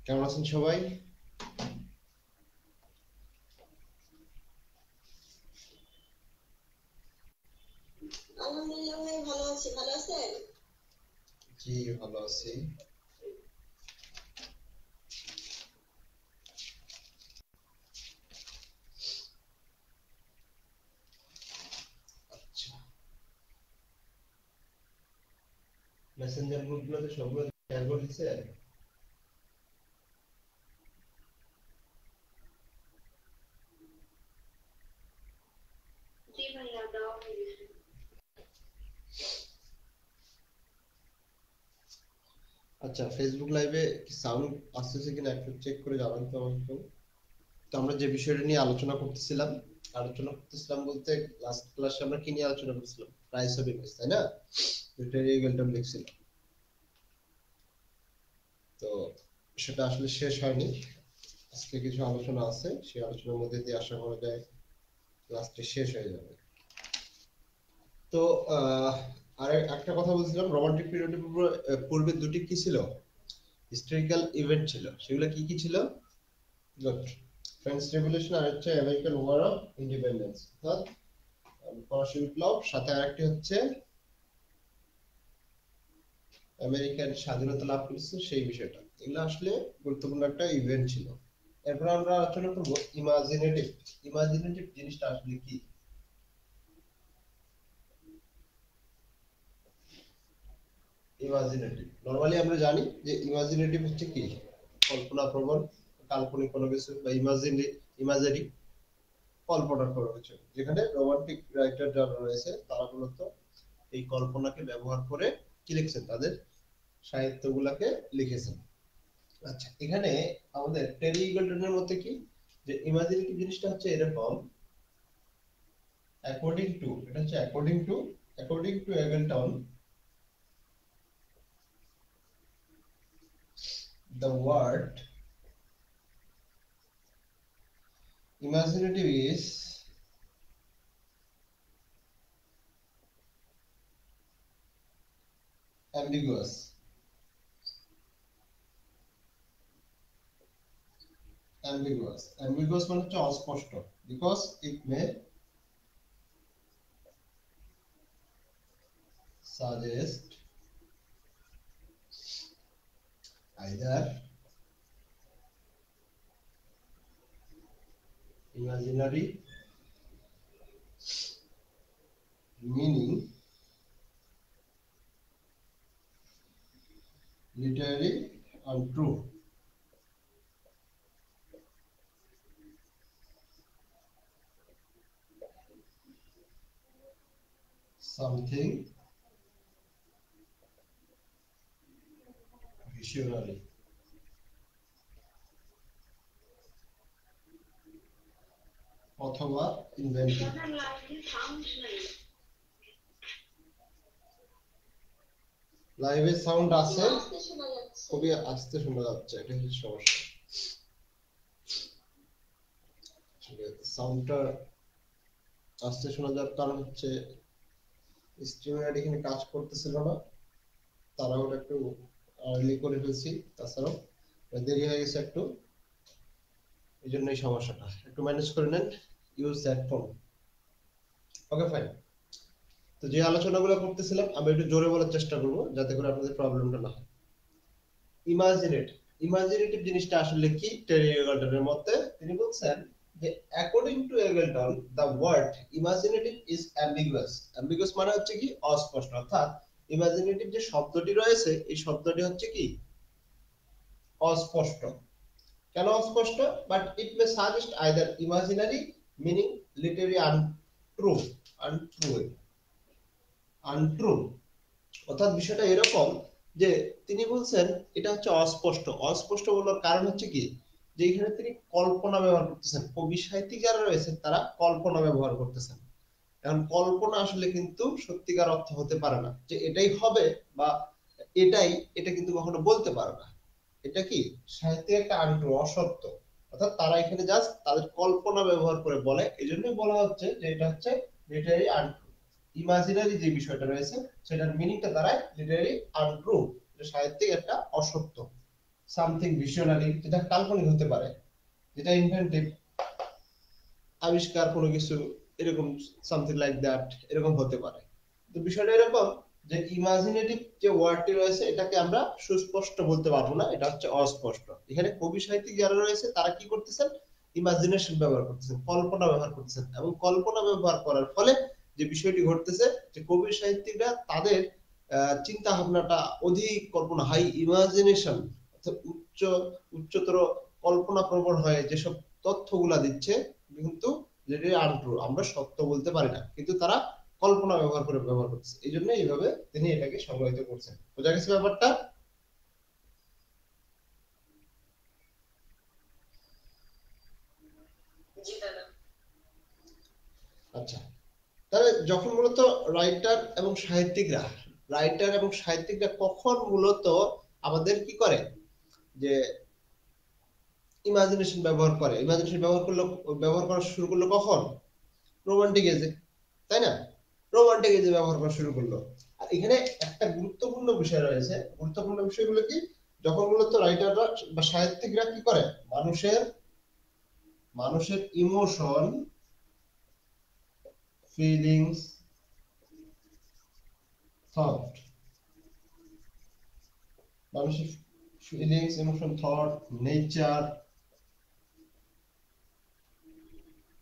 কেমন আছেন সবাই? আলহামদুলিল্লাহ ভাই, ভালো আছি। ভালো আছেন? জি, ভালো আছি। আচ্ছা, মেসেঞ্জার গ্রুপগুলোতে সবগুলো শেয়ার করে দিছে। জি ভাইয়া, দেওয়া হয়ে গেছে। আচ্ছা, ফেসবুক লাইভে কি সাউন্ড আসতেছে কিনা একটু চেক করে জানান তো আমাকে। তো আমরা যে বিষয়টা নিয়ে আলোচনা করতেছিলাম বলতে লাস্ট ক্লাসে আমরা কি নিয়ে আলোচনা করছিলাম? প্রাইস অফ ইমেজ, তাই না? দুইটা রিয়েলটাম লিখছিলাম। তো সেটা আসলে শেষ হয়নি। আজকে কিছু আলোচনা আছে, সেই আলোচনার মধ্যে দিয়ে আশা করা যায় ক্লাসটি শেষ হয়ে যাবে। তো আর একটা কথা বলছিলাম, রোমান্টিক পিরিয়ডের পূর্বে দুটি কি ছিল? হিস্টোরিক্যাল ইভেন্ট ছিল। সেগুলো কি কি ছিল? গুড। ফ্রেঞ্চ রেভলিউশন আর হচ্ছে আমেরিকান ওয়ার অফ ইন্ডিপেন্ডেন্স, অর্থাৎ ফরাসি বিপ্লব, সাথে আরেকটি হচ্ছে আমেরিকান স্বাধীনতা লাভ করেছে সেই বিষয়টা। এগুলো আসলে গুরুত্বপূর্ণ একটা ইভেন্ট ছিল। এরপর আমরা আলোচনা করব ইমাজিনেটিভ। ইমাজিনেটিভ জিনিসটা আসলে কি? ইমাজিনেটিভ নরমালি আমরা জানি যে ইমাজিনেটিভ হচ্ছে কি, কল্পনা প্রবণ, কাল্পনিক কোনো কিছু, বা ইমাজারি, কল্পনার কোনো কিছু। যেখানে রোমান্টিক রাইটার যারা রয়েছে তারা মূলত এই কল্পনাকে ব্যবহার করে কি লিখছেন, তাদের সাহিত্যগুলোকে লিখেছেন। আচ্ছা, এখানে আমাদের টেরি ইগলটনের মতে কি, যে ইমাজিনেটিভ জিনিসটা হচ্ছে এরকম, according to Eagleton, the word imaginative is ambiguous. Ambiguous মানে হচ্ছে অস্পষ্ট, because it may suggest either imaginary meaning, literally untrue, something visionary, অথবা ইনভেন্টিভ। আপনার লাইভে সাউন্ড নাই। লাইভে সাউন্ড আছে, আস্তে শোনা যাচ্ছে। খুবই আস্তে শোনা যাচ্ছে, এটা হচ্ছে সমস্যা। সাউন্ডটা আস্তে শোনা যাওয়ার কারণ হচ্ছে স্ট্রিমার এখানে কাজ করতেছিল না, তারা ওটা একটু আর্লি করে ফেলছি, তাছাড়াও দেরি হয়ে গেছে একটু, এই জন্য এই সমস্যাটা একটু ম্যানেজ করে নেন। Use that phone. Okay, fine. তো যে আলোচনাগুলো করতেছিলাম আমি একটু জোরে বলার চেষ্টা করব যাতে করে আপনাদের প্রবলেমটা না হয়। ইমাজিনেটিভ জিনিসটা আসলে কি? টেরি এগলটনের মতে তিনি বলছেন যে according to Eagleton the word imaginative is ambiguous. Ambiguous মানে হচ্ছে কি, অস্পষ্ট। অর্থাৎ ইমাজিনেটিভ যে শব্দটি রয়েছে এই শব্দটি হচ্ছে কি, অস্পষ্ট। কেন অস্পষ্ট? But it May suggest either imaginary meaning, literary untrue, untrue, untrue. অর্থাৎ বিষয়টা এরকম যে তিনি বলছেন এটা হচ্ছে অস্পষ্ট। অস্পষ্ট বলার কারণ হচ্ছে কি, যে এখানে তিনি কল্পনা ব্যবহার করতেছেন, কবি সাহিত্যিক যারা রয়েছে তারা কল্পনা ব্যবহার করতেছেন। এখন কল্পনা আসলে কিন্তু সত্যিকার অর্থ হতে পারে না, যে এটাই হবে বা এটা কিন্তু কখনো বলতে পারে না। এটা কি সাহিত্যের একটা আনট্রু, অসত্য। অর্থাৎ তারা এখানে জাস্ট তাদের কল্পনা ব্যবহার করে বলে, এই জন্যই বলা হচ্ছে যে এটা হচ্ছে লিটারি আনট্রু। ইমাজিনারি যে বিষয়টা রয়েছে সেটার মিনিংটা দাঁড়ায় লিটারি আনট্রু, এটা সাহিত্যিক একটা অসত্য। সামথিং ভিশনারি, যেটা কাল্পনিক হতে পারে, যেটা ইনভেন্টিভ, আবিষ্কার কোনো কিছু, এরকম সামথিং লাইক দ্যাট, এরকম হতে পারে। তো বিষয়টা এরকম যে ইমাজিনেটিভ যে ওয়ার্ডটি রয়েছে এটাকে আমরা সুস্পষ্ট বলতে পারবো না, এটা হচ্ছে অস্পষ্ট। এখানে কবি সাহিত্যিক যারা রয়েছে তারা কি করতেছেন, ইমাজিনেশন ব্যবহার করতেছেন, কল্পনা ব্যবহার করতেছেন, এবং কল্পনা ব্যবহার করার ফলে যে বিষয়টি ঘটতেছে যে কবি সাহিত্যিকরা তাদের চিন্তা ভাবনাটা অধিক কল্পনা, হাই ইমাজিনেশন, অর্থাৎ উচ্চতর কল্পনা প্রবণ হয়ে যেসব তথ্যগুলা দিচ্ছে, কিন্তু যেটি আনট্রু, আমরা সত্য বলতে পারি না, কিন্তু তারা কল্পনা ব্যবহার করে ব্যবহার করছে, এই জন্য এইভাবে তিনি এটাকে সংজ্ঞায়িত করছেন। বোঝা গেছে ব্যাপারটা? জি দাদা। আচ্ছা, তাহলে যখন মূলত রাইটার এবং সাহিত্যিকরা কখন মূলত আমাদের কি করে যে ইমাজিনেশন ব্যবহার করা শুরু করলো কখন? রোমান্টিক এজে, তাই না? রোমান্টিক এজে ব্যবহার করা শুরু করলো। আর এখানে একটা গুরুত্বপূর্ণ বিষয় রয়েছে, গুরুত্বপূর্ণ বিষয়গুলো কি, যখন মূলত রাইটাররা বা সাহিত্যিকরা কি করে, মানুষের ইমোশন, ফিলিংস, থট, মানুষের feelings, emotion, thought, nature,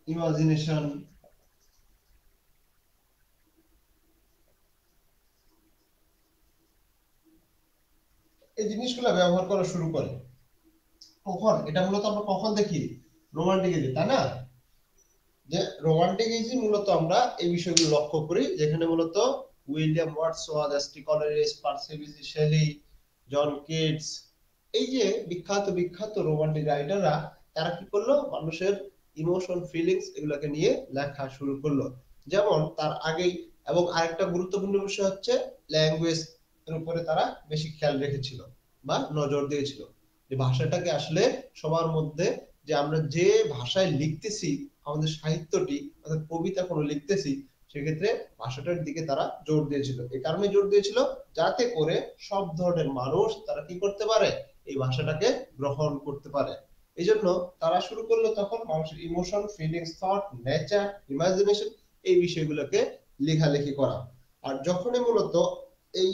imagination, এই জিনিসগুলো ব্যবহার করা শুরু করে। কখন এটা মূলত আমরা কখন দেখি? রোমান্টিক এজে, তাই না? যে রোমান্টিক এজে মূলত আমরা এই বিষয়গুলো লক্ষ্য করি, যেখানে মূলত William Wordsworth, S T. Coleridge, Percy BG Shelley, John Keats, এই যে বিখ্যাত বিখ্যাত রোমান্টিক রাইটাররা, তারা কি করলো, মানুষের ইমোশন, ফিলিংস এগুলোকে নিয়ে লেখা শুরু করলো। যেমন তার আগেই, এবং আরেকটা গুরুত্বপূর্ণ বিষয় হচ্ছে ল্যাঙ্গুয়েজ এর উপরে তারা বেশি খেয়াল রেখেছিল বা নজর দিয়েছিল, যে ভাষাটাকে আসলে সবার মধ্যে, যে আমরা যে ভাষায় লিখতেছি আমাদের সাহিত্যটি, অর্থাৎ কবিতা কোনো লিখতেছি, সেক্ষেত্রে ভাষাটার দিকে তারা জোর দিয়েছিল। এই কারণে জোর দিয়েছিল যাতে করে সব ধরনের মানুষ তারা কি করতে পারে, এই ভাষাটাকে গ্রহণ করতে পারে। এই জন্য তারা শুরু করলো তখন মানুষের emotion, feelings, thought, nature, imagination, এই বিষয়গুলোকে লেখালেখি করা। আর যখনই মূলত এই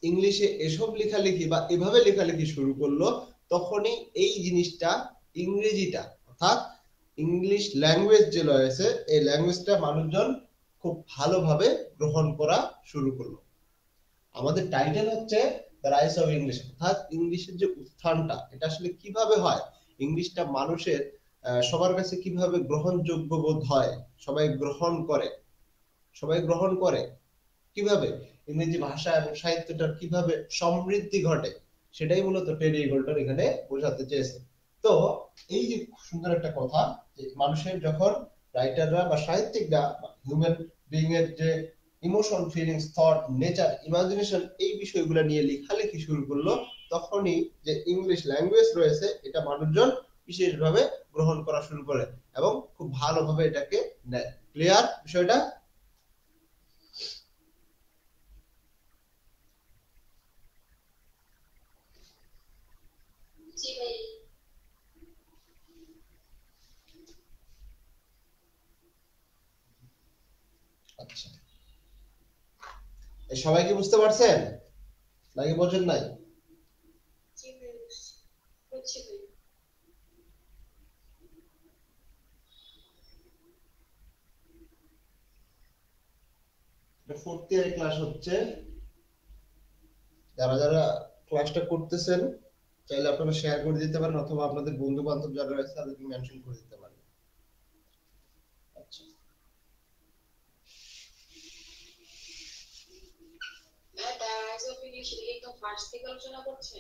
ইংলিশে এসব লেখালেখি বা এভাবে লেখালেখি শুরু করলো, তখনই এই জিনিসটা, ইংরেজিটা, অর্থাৎ ইংলিশ ল্যাঙ্গুয়েজ যে রয়েছে, এই ল্যাঙ্গুয়েজটা মানুষজন খুব ভালোভাবে গ্রহণ করা শুরু করলো। আমাদের টাইটেল হচ্ছে দ্য রাইস অফ ইংলিশ, অর্থাৎ ইংলিশের যে উত্থানটা, এটা আসলে কিভাবে হয়, ইংলিশটা মানুষের সবার কাছে কিভাবে গ্রহণযোগ্য বোধ হয়, সবাই গ্রহণ করে কিভাবে, ইংরেজি ভাষা এবং সাহিত্যটার কিভাবে সমৃদ্ধি ঘটে, সেটাই মূলত টেরি ইগলটন এখানে বোঝাতে চেয়েছে। তো এই যে সুন্দর একটা কথা, যে মানুষের যখন রাইটাররা বা সাহিত্যিকরা হিউম্যান বিইং এর যে emotion, feelings, thought, nature, imagination, এই বিষয়গুলো নিয়ে লেখালেখি শুরু করলো, তখনই যে ইংলিশ ল্যাঙ্গুয়েজ রয়েছে এটা মানুষজন বিশেষভাবে গ্রহণ করা শুরু করে এবং খুব ভালোভাবে এটাকে নেয়। ক্লিয়ার বিষয়টা? জি ভাই। আচ্ছা, এই সবাই কি বুঝতে পারছেন নাকি বোঝেন নাই? জি ভাই, বুঝছি ভাই। এটা ফোর্থ ইয়ার ক্লাস হচ্ছে, যারা যারা ক্লাসটা করতেছেন চাইলে আপনারা শেয়ার করে দিতে পারেন, অথবা আপনাদের বন্ধু বান্ধব যারা রয়েছে তাদেরকে মেনশন করে দিতে পারেন। আচ্ছা, দ্য রাইজ অফ ইংলিশ একদম ফার্স্ট থেকে আলোচনা করছে।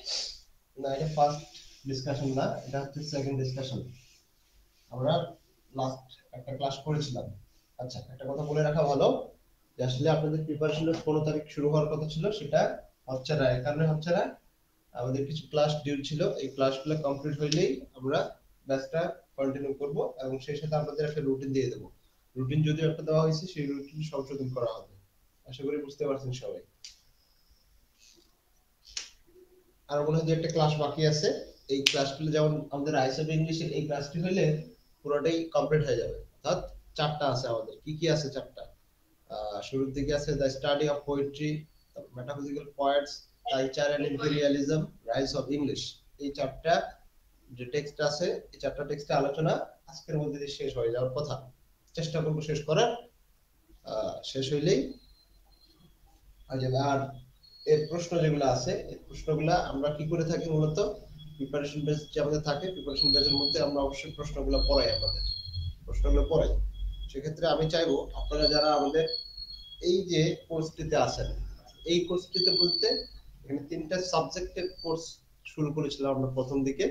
না এটা ফার্স্ট ডিসকাশন না, এটা হচ্ছে সেকেন্ড ডিসকাশন। আমরা লাস্ট একটা ক্লাস করেছিলাম। আচ্ছা, একটা কথা বলে রাখা ভালো, যে আসলে আপনাদের প্রিপারেশনের 15 তারিখ শুরু হওয়ার কথা ছিল, সেটা হচ্ছে না। এই কারণে হচ্ছে না, আমাদের কিছু ক্লাস ডিউ ছিল, এই ক্লাসগুলো কমপ্লিট হইলেই আমরা ব্যাচটা কন্টিনিউ করব, এবং সেই সাথে আপনাদের একটা রুটিন দিয়ে দেব। রুটিন যদিও একটা দেওয়া হয়েছে, সেই রুটিন সংশোধন করা হবে। আশা করি বুঝতে পারছেন সবাই। আর মনে হয় যে একটা ক্লাস বাকি আছে, এই ক্লাসগুলো যেমন আমাদের আইএসএফ ইংলিশের এই ক্লাসটি হইলে পুরোটাই কমপ্লিট হয়ে যাবে। অর্থাৎ চারটা আছে আমাদের। কি কি আছে চারটা? শুরুর দিকে আছে the study of poetry, metaphysical poets, culture and imperialism, rise of English. এই চারটা যে টেক্সট আছে, এই চারটা টেক্সটে আলোচনা আজকের মধ্যে দিয়ে শেষ হয়ে যাওয়ার কথা। চেষ্টা করবো শেষ করার। শেষ হইলেই আর এর প্রশ্ন যেগুলো আছে, এই প্রশ্নগুলা আমরা কি করে থাকি মূলত প্রিপারেশন বেস যে আমাদের থাকে, প্রিপারেশন বেসের মধ্যে আমরা অবশ্যই প্রশ্নগুলো পড়াই, প্রশ্নগুলো পড়াই। সেক্ষেত্রে আমি চাইবো আপনারা যারা আমাদের এই যে কোর্সটিতে আছেন, এই কোর্সটিতে বলতে এখানে তিনটা সাবজেক্টের কোর্স শুরু করেছিলাম আমরা প্রথম দিকে।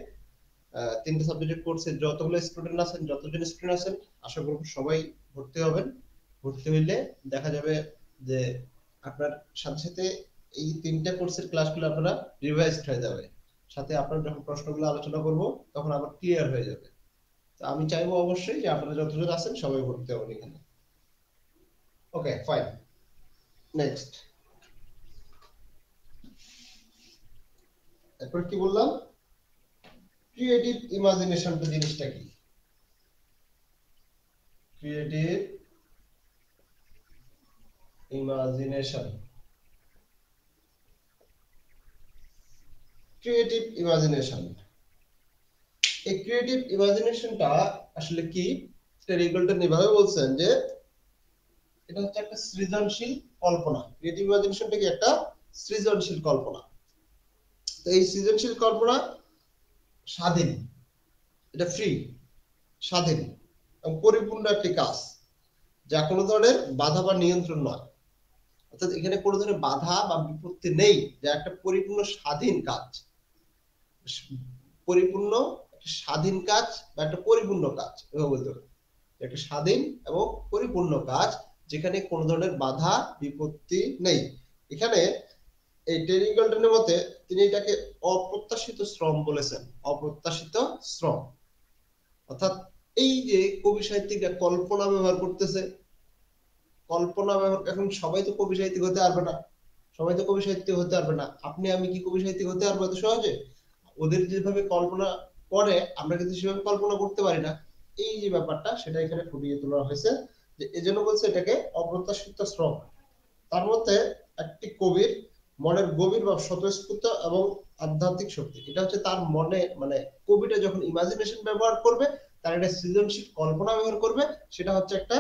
তিনটা সাবজেক্টের কোর্সে যতগুলো স্টুডেন্ট আছেন, যতজন স্টুডেন্ট আছেন, আশা করব সবাই ভর্তি হবেন। ভর্তি হইলে দেখা যাবে যে আপনার সাথে সাথে এই তিনটা কোর্সের ক্লাসগুলো আপনারা রিভাইজড হয়ে যাবে, সাথে আপনারা যখন প্রশ্নগুলো আলোচনা করব তখন আবার ক্লিয়ার হয়ে যাবে। তো আমি চাইবো অবশ্যই যে আপনারা যতজন আছেন সবাই ভর্তি হবেন এখানে। Okay fine, next. এরপর কি বললাম? ক্রিয়েটিভ ইমাজিনেশনটা জিনিসটা কি? ক্রিয়েটিভ ইমাজিনেশন, ক্রিয়েটিভ ইমাজিনেশন, এই ক্রিয়েটিভ ইমাজিনেশনটা আসলে কি? টেরিগলটন এভাবে বলছেন যে এটা হচ্ছে একটা সৃজনশীল কল্পনা। ক্রিয়েটিভ ইমাজিনেশনটা কি? একটা সৃজনশীল কল্পনা। তো এই সৃজনশীল কল্পনা স্বাধীন, এটা ফ্রি, স্বাধীন এবং পরিপূর্ণ একটি কাজ, যা কোনো ধরনের বাধা বা নিয়ন্ত্রণ নয়। অর্থাৎ এখানে কোনো ধরনের বাধা বা বিপত্তি নেই, যা একটা পরিপূর্ণ স্বাধীন কাজ, পরিপূর্ণ একটা স্বাধীন কাজ বা একটা পরিপূর্ণ কাজ, এভাবে বলতে হবে। একটা স্বাধীন এবং পরিপূর্ণ কাজ যেখানে কোনো ধরনের বাধা বিপত্তি নেই। এখানে এই টেরিগলটনের মতে তিনি এটাকে অপ্রত্যাশিত শ্রম বলেছেন, অপ্রত্যাশিত শ্রম। অর্থাৎ এই যে কবি সাহিত্যিকরা কল্পনা ব্যবহার করতেছে, কল্পনা ব্যবহার, এখন সবাই তো কবি সাহিত্যিক হতে পারবে না, সবাই তো কবি সাহিত্যিক হতে পারবে না। আপনি আমি কি কবি সাহিত্যিক হতে পারবো এত সহজে? ওদের যেভাবে কল্পনা করে আমরা কিন্তু সেভাবে কল্পনা করতে পারি না। এই যে ব্যাপারটা সেটা এখানে ফুটিয়ে তোলা হয়েছে, যে এজন্য বলছে এটাকে অপ্রত্যাশিত শ্রম। তার মধ্যে একটি কবির মনের গভীর বা স্বতঃস্ফূর্ত এবং আধ্যাত্মিক শক্তি, এটা হচ্ছে তার মনে, মানে কবিটা যখন ইমাজিনেশন ব্যবহার করবে, তার একটা সৃজনশীল কল্পনা ব্যবহার করবে, সেটা হচ্ছে একটা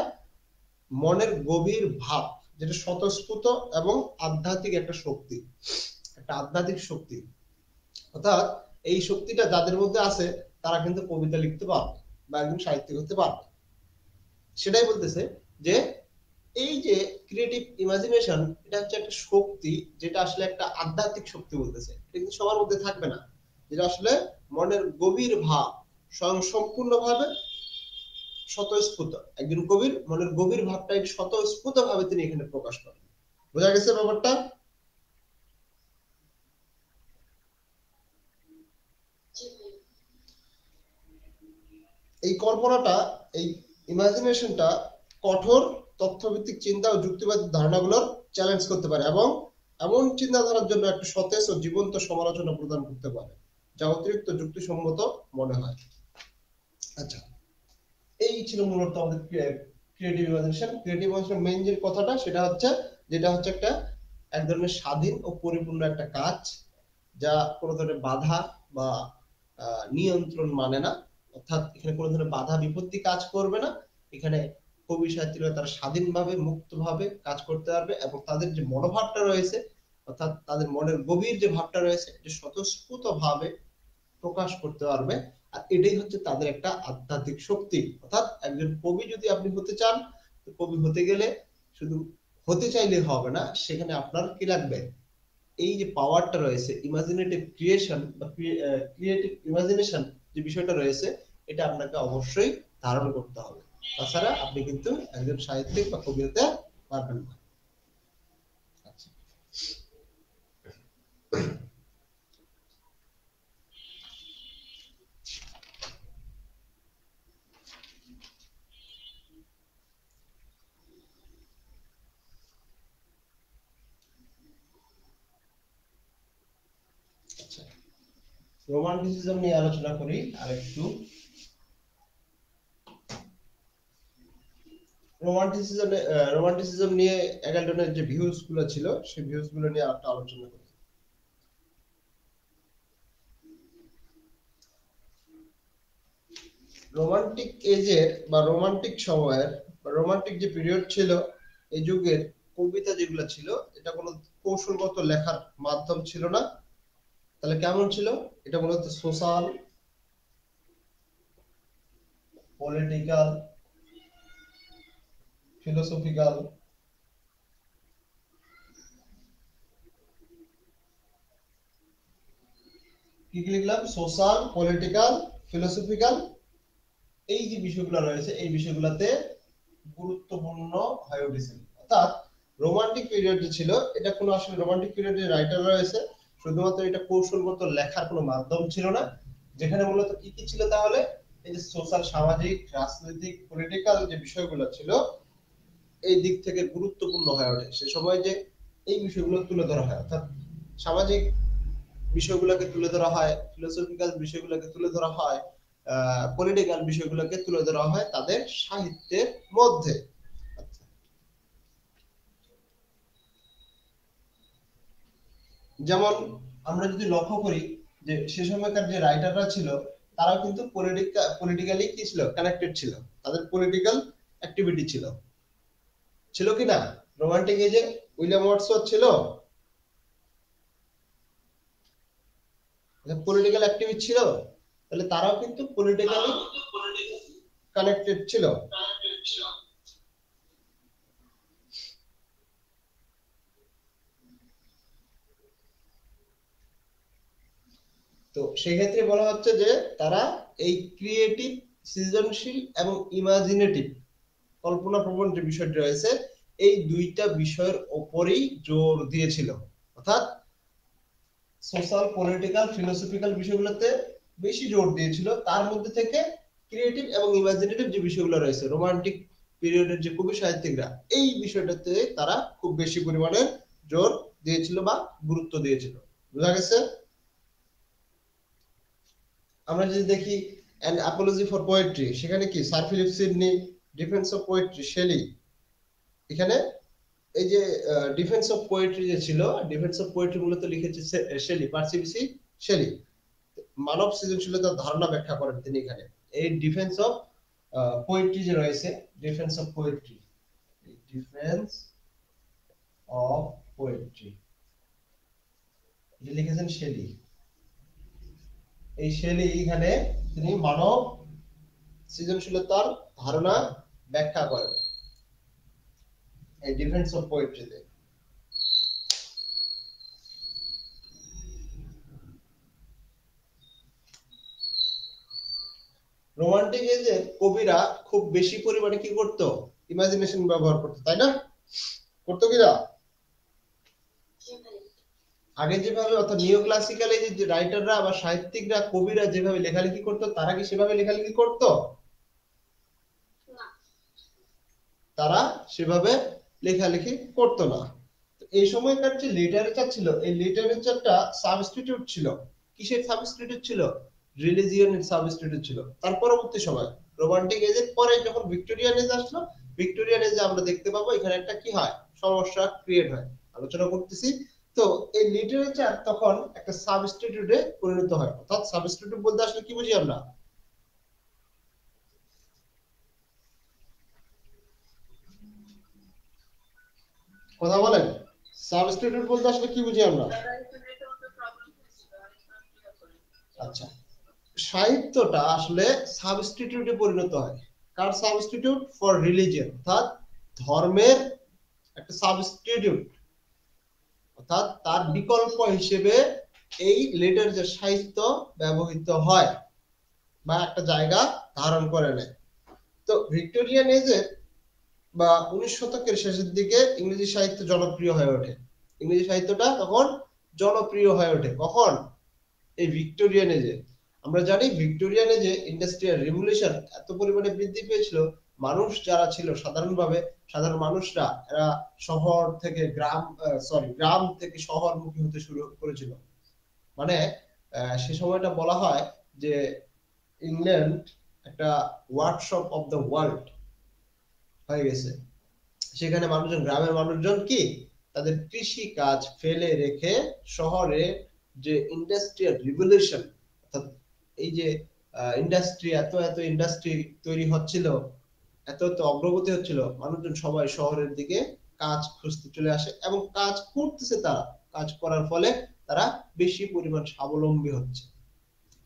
মনের গভীর ভাব, যেটা স্বতঃস্ফূর্ত এবং আধ্যাত্মিক একটা শক্তি, একটা আধ্যাত্মিক শক্তি। অর্থাৎ এই শক্তিটা যাদের মধ্যে আছে তারা কিন্তু কবিতা লিখতে পারবে বা একজন সাহিত্যিক হতে পারবে। সেটাই বলতেছে যে এই যে ক্রিয়েটিভ ইমাজিনেশন, এটা হচ্ছে একটা শক্তি, যেটা আসলে একটা আধ্যাত্মিক শক্তি বলতেছে। এটা কিন্তু সবার মধ্যে থাকবে না, যেটা আসলে মনের গভীর ভাব, স্বয়ং সম্পূর্ণভাবে স্বতঃস্ফূর্ত। একজন কবির মনের গভীর ভাবটা স্বতঃস্ফূর্ত ভাবে তিনি এখানে প্রকাশ করেন। বোঝা গেছে ব্যাপারটা? এই কল্পনাটা, এই ইমাজিনেশনটা কঠোর তথ্যভিত্তিক চিন্তা ও যুক্তিবাদী ধারণাগুলোর চ্যালেঞ্জ করতে পারে এবং এমন চিন্তাধারার জন্য একটা সতেজ ও জীবন্ত সমালোচনা প্রদান করতে পারে, যা অতিরিক্ত যুক্তিসম্মত মনে হয়। আচ্ছা, এই ছিল মূলত আমাদের creative imagination. Creative imagination main যে কথাটা সেটা হচ্ছে, যেটা হচ্ছে একটা এক ধরনের স্বাধীন ও পরিপূর্ণ একটা কাজ, যা কোনো ধরনের বাধা বা নিয়ন্ত্রণ মানে না। অর্থাৎ এখানে কোনো ধরনের বাধা বিপত্তি কাজ করবে না। এখানে কবি সাহিত্যিকরা তারা স্বাধীনভাবে মুক্তভাবে কাজ করতে পারবে এবং তাদের যে মনোভাবটা রয়েছে, অর্থাৎ তাদের মনের গভীর যে ভাবটা রয়েছে, যে স্বতঃস্ফূর্ত ভাবে প্রকাশ করতে পারবে। আর এটাই হচ্ছে তাদের একটা আধ্যাত্মিক শক্তি। অর্থাৎ একজন কবি যদি আপনি হতে চান, তো কবি হতে গেলে শুধু হতে চাইলে হবে না, সেখানে আপনার কি লাগবে? এই যে পাওয়ারটা রয়েছে, ইমাজিনেটিভ ক্রিয়েশন বা ক্রিয়েটিভ ইমাজিনেশন যে বিষয়টা রয়েছে, এটা আপনাকে অবশ্যই ধারণ করতে হবে। তাছাড়া আপনি কিন্তু একজন সাহিত্যিক বা কবি হতে পারবেন না। আচ্ছা, আচ্ছা, রোমান্টিসিজম নিয়ে আলোচনা করি আরেকটু। রোমান্টিসিজম নিয়ে এগালটনের যে ভিউজ গুলো ছিল সেই ভিউজ গুলো নিয়ে একটা আলোচনা করি। রোমান্টিক এজের বা রোমান্টিক সময়ের বা রোমান্টিক যে পিরিয়ড ছিল এই যুগের কবিতা যেগুলো ছিল এটা কোনো কৌশলগত লেখার মাধ্যম ছিল না। তাহলে কেমন ছিল? এটা মূলত সোশ্যাল, পলিটিক্যাল, ফিলোসফিক্যাল, কি কি লিখলাম? সোশ্যাল, পলিটিক্যাল, ফিলোসফিক্যাল, এই যে বিষয়গুলো রয়েছে এই বিষয়গুলোতে গুরুত্বপূর্ণ হয়ে উঠেছিল। অর্থাৎ রোমান্টিক পিরিয়ড যে ছিল এটা কোনো আসলে রোমান্টিক পিরিয়ডের রাইটার রয়েছে শুধুমাত্র এটা কৌশলগত লেখার কোনো মাধ্যম ছিল না। যেখানে মূলত কি কি ছিল তাহলে? এই যে সোশ্যাল, সামাজিক, রাজনৈতিক, পলিটিক্যাল যে বিষয়গুলো ছিল এই দিক থেকে গুরুত্বপূর্ণ হয়ে ওঠে সে সময় যে এই বিষয়গুলো তুলে ধরা হয়। অর্থাৎ সামাজিক বিষয়গুলোকে তুলে ধরা হয়, ফিলোসফিক্যাল বিষয়গুলোকে তুলে ধরা হয়, পলিটিক্যাল বিষয়গুলোকে তুলে ধরা হয় তাদের সাহিত্যের মধ্যে। যেমন আমরা যদি লক্ষ্য করি যে সে সময়কার যে রাইটাররা ছিল তারাও কিন্তু পলিটিক্যালি কি ছিল? কানেক্টেড ছিল, তাদের পলিটিক্যাল অ্যাক্টিভিটি ছিল। ছিল কি না? রোমান্টিক এজে উইলিয়াম ওয়ার্ডসওয়ার্থ ছিল, পলিটিক্যাল অ্যাক্টিভিস্ট ছিল, তাহলে তারাও কিন্তু পলিটিক্যালি কানেক্টেড ছিল। তো সেক্ষেত্রে বলা হচ্ছে যে তারা এই ক্রিয়েটিভ, সৃজনশীল এবং ইমাজিনেটিভ, কল্পনা প্রবণ যে বিষয়টি রয়েছে এই দুইটা বিষয়ের উপরেই জোর দিয়েছিল। অর্থাৎ সোশ্যাল, পলিটিক্যাল, ফিলোসফিক্যাল বিষয়গুলোতে বেশি জোর দিয়েছিল। তার মধ্যে থেকে ক্রিয়েটিভ এবং ইমাজিনেটিভ যে বিষয়গুলো রয়েছে রোমান্টিক পিরিয়ডের যে কবি সাহিত্যিকরা এই বিষয়টাতে তারা খুব বেশি পরিমাণে জোর দিয়েছিল বা গুরুত্ব দিয়েছিল। বোঝা গেছে? আমরা যদি দেখি অ্যান অ্যাপোলজি ফর পোয়েট্রি, সেখানে কি Sir Philip Sidney, defence of poetry Shelley, এখানে এই যে ডিফেন্স অফ পোয়েট্রি যে ছিল, ডিফেন্স অফ পোয়েট্রি মূলত লিখেছে শেলি, পার্সি বিসি শেলি। মানব সৃজনশীলতার ধারণা ব্যাখ্যা করেন তিনি এখানে। এই ডিফেন্স অফ পোয়েট্রি যে রয়েছে, defence of poetry, defence of poetry এটা লিখেছেন শেলি। এই শেলি এখানে তিনি মানব সৃজনশীলতার ধারণা ব্যাখ্যা করেন এই ডিফেন্স অফ পোয়েট্রিতে। রোমান্টিক এজে কবিরা খুব বেশি পরিমাণে কি করত? ইমাজিনেশন ব্যবহার করতো, তাই না? করতো কিনা? আগে যেভাবে অর্থাৎ নিও ক্লাসিক্যাল এই যে রাইটাররা বা সাহিত্যিকরা, কবিরা যেভাবে লেখালেখি করতো তারা কি সেভাবে লেখালেখি করতো? তারা সেভাবে লেখালেখি করতো না। এই সময়কার যে লিটারেচার ছিল এই লিটারেচারটা সাবস্টিটিউট ছিল। কিসের সাবস্টিটিউট ছিল? রিলিজিয়নের সাবস্টিটিউট ছিল। তার পরবর্তী সময় রোমান্টিক এজের পরে যখন ভিক্টোরিয়ান এজ আসলো, ভিক্টোরিয়ান এজে আমরা দেখতে পাবো এখানে একটা কি হয়? সমস্যা ক্রিয়েট হয়। আলোচনা করতেছি। তো এই লিটারেচার তখন একটা সাবস্টিটিউটে পরিণত হয়। অর্থাৎ সাবস্টিটিউট বলতে আসলে কি বুঝি আমরা? কথা বলেন, সাবস্টিটিউট বলতে আসলে কি বুঝি আমরা? আচ্ছা, সাহিত্যটা আসলে সাবস্টিটিউটে পরিণত হয়। কার সাবস্টিটিউট? ফর রিলিজিয়ন, অর্থাৎ ধর্মের একটা সাবস্টিটিউট, অর্থাৎ তার বিকল্প হিসেবে এই লিটারেচার সাহিত্য ব্যবহৃত হয় বা একটা জায়গা ধারণ করে নেয়। তো ভিক্টোরিয়ান এজে বা 19 শতকের শেষের দিকে ইংরেজি সাহিত্য জনপ্রিয় হয়ে ওঠে। ইংরেজি সাহিত্যটা তখন জনপ্রিয় হয়ে ওঠে কখন? এই ভিক্টোরিয়ান এজে। আমরা জানি ভিক্টোরিয়ান এজে ইন্ডাস্ট্রিয়াল রেভলিউশন এত পরিমাণে বৃদ্ধি পেয়েছিল, মানুষ যারা ছিল সাধারণভাবে, সাধারণ মানুষরা এরা শহর থেকে গ্রাম, গ্রাম থেকে শহরমুখী হতে শুরু করেছিল। মানে সে সময়টা বলা হয় যে ইংল্যান্ড একটা ওয়ার্কশপ অফ দ্য ওয়ার্ল্ড হয়ে গেছে। সেখানে মানুষজন, গ্রামের মানুষজন কি তাদের কৃষি কাজ ফেলে রেখে শহরে যে ইন্ডাস্ট্রিয়াল রিভলিউশন, অর্থাৎ এই যে ইন্ডাস্ট্রি, এত এত ইন্ডাস্ট্রি তৈরি হচ্ছিল, এত এত অগ্রগতি হচ্ছিল, মানুষজন সবাই শহরের দিকে কাজ খুঁজতে চলে আসে এবং কাজ করতেছে। তারা কাজ করার ফলে তারা বেশি পরিমাণ স্বাবলম্বী হচ্ছে।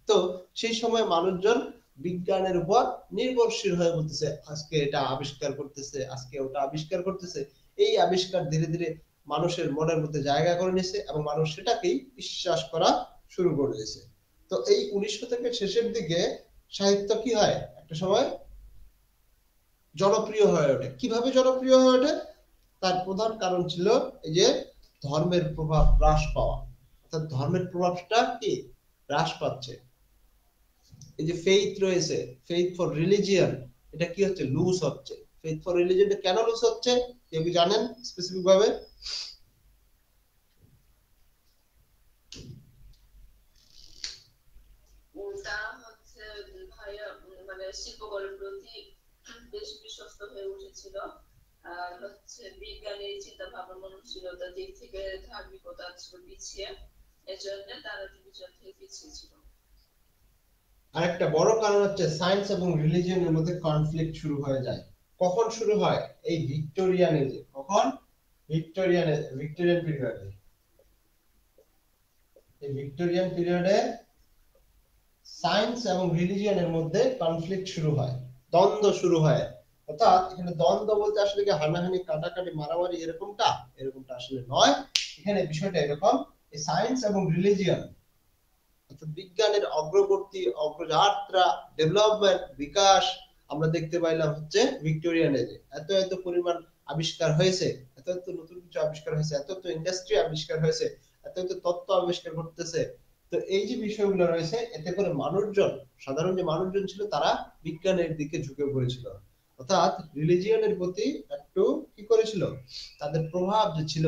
তো সেই সময় মানুষজন বিজ্ঞানের উপর নির্ভরশীল হয়ে পড়তেছে, আজকে এটা আবিষ্কার করতেছে, আজকে ওটা আবিষ্কার করতেছে। এই আবিষ্কার ধীরে ধীরে মানুষের মনের মধ্যে জায়গা করে নিয়েছে এবং মানুষ সেটাকেই বিশ্বাস করা শুরু করে দিয়েছে। তো এই 1900 থেকে শেষের দিকে সাহিত্য কি হয়, একটা সময় জনপ্রিয় হয়ে ওঠে। কিভাবে জনপ্রিয় হয়ে ওঠে? তার প্রধান কারণ ছিল এই যে ধর্মের প্রভাব হ্রাস পাওয়া, অর্থাৎ ধর্মের প্রভাবটা কি হ্রাস পাচ্ছে। এই যে ফেইথ রয়েছে, ফেইথ ফর রিলিজিয়ন, এটা কি হচ্ছে, লুজ হচ্ছে। ফেইথ ফর রিলিজিয়ন কেন লুজ হচ্ছে, কেউ কি জানেন স্পেসিফিক ভাবে? তারা হচ্ছে ভাইয়া মানে শিল্পকলার প্রতি বেশ বিশ্বস্ত হয়ে উঠেছিল, আর হচ্ছে বিজ্ঞানের চিন্তা ভাবনা মননশীলতার দিক থেকে ধার্মিকতা ছিল পিছিয়ে, এজন্য তারা রিলিজিয়ন থেকে পিছিয়ে ছিল। আরেকটা বড় কারণ হচ্ছে সায়েন্স এবং রিলিজিয়নের মধ্যে কনফ্লিক্ট শুরু হয়ে যায়। কখন শুরু হয়? এই ভিক্টোরিয়ান এজে। কখন? ভিক্টোরিয়ান পিরিয়ডে। এই ভিক্টোরিয়ান পিরিয়ডে সায়েন্স এবং রিলিজিয়নের মধ্যে কনফ্লিক্ট শুরু হয়, দ্বন্দ্ব শুরু হয়। অর্থাৎ এখানে দ্বন্দ্ব বলতে আসলে কি হানাহানি, কাটাকাটি, মারামারি এরকমটা আসলে নয়। এখানে বিষয়টা এরকম, এই সায়েন্স এবং রিলিজিয়ন অর্থাৎ বিজ্ঞানের অগ্রগতি, অগ্রযাত্রা, ডেভেলপমেন্ট, বিকাশ আমরা দেখতে পাইলাম হচ্ছে ভিক্টোরিয়ান এজে। এত এত পরিমাণ আবিষ্কার হয়েছে, এত এত নতুন কিছু আবিষ্কার হয়েছে, এত এত ইন্ডাস্ট্রি আবিষ্কার হয়েছে, এত এত তত্ত্ব আবিষ্কার করতেছে। তো এই যে বিষয়গুলো রয়েছে, এতে করে মানুষজন, সাধারণ যে মানুষজন ছিল, তারা বিজ্ঞানের দিকে ঝুঁকে পড়েছিল। অর্থাৎ রিলিজিয়নের প্রতি একটু কি করেছিল, তাদের প্রভাব যে ছিল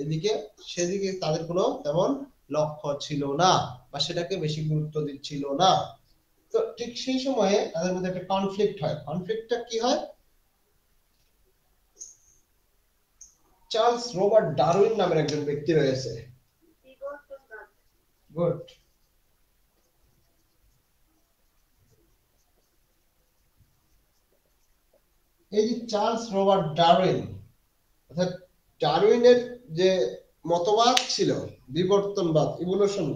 এদিকে, সেদিকে তাদের কোনো তেমন লক্ষ্য ছিল না, বা সেটাকে বেশি গুরুত্ব দিচ্ছিল না। তো ঠিক সেই সময়ে তাদের মধ্যে একটা কনফ্লিক্ট হয়। কনফ্লিক্টটা কি হয়? চার্লস রবার্ট ডারউইন নামের একজন ব্যক্তি রয়েছে। গুড। এই যে চার্লস রবার্ট ডারউইন, অর্থাৎ ডারউইনের যে মতবাদ ছিল বিবর্তনবাদ, ইভলিউশন